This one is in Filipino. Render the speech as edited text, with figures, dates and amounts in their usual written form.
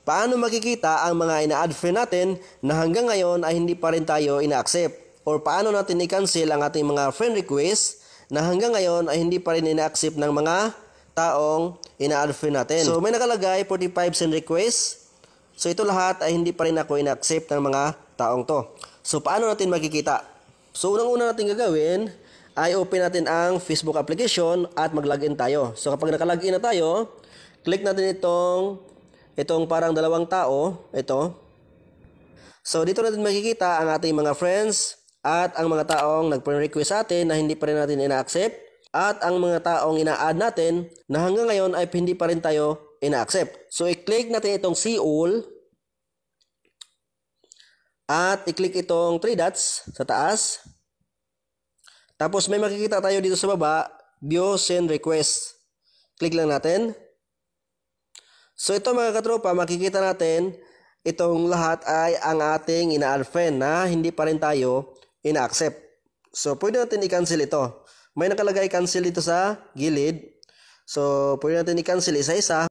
paano makikita ang mga ina-add friend natin na hanggang ngayon ay hindi pa rin tayo ina-accept? Or paano natin i-cancel ang ating mga friend request na hanggang ngayon ay hindi pa rin ina-accept ng mga taong ina-add friend natin? So may nakalagay 45 send request. So ito lahat ay hindi pa rin ako ina-accept ng mga taong to. So paano natin makikita? So unang-una natin gagawin ay open natin ang Facebook application at mag-login tayo. So kapag naka-login na tayo, click natin itong parang dalawang tao, ito. So dito natin makikita ang ating mga friends at ang mga taong nag-friend request sa atin na hindi pa rin natin ina-accept at ang mga taong ina-add natin na hanggang ngayon ay hindi pa rin tayo ina-accept. So i-click natin itong see all at i-click itong 3 dots sa taas. Tapos may makikita tayo dito sa baba, view send request. Click lang natin. So ito mga katropa, makikita natin itong lahat ay ang ating ina-add friend na hindi pa rin tayo ina-accept. So pwede natin i-cancel ito. May nakalagay cancel dito sa gilid. So pwede natin i-cancel isa-isa.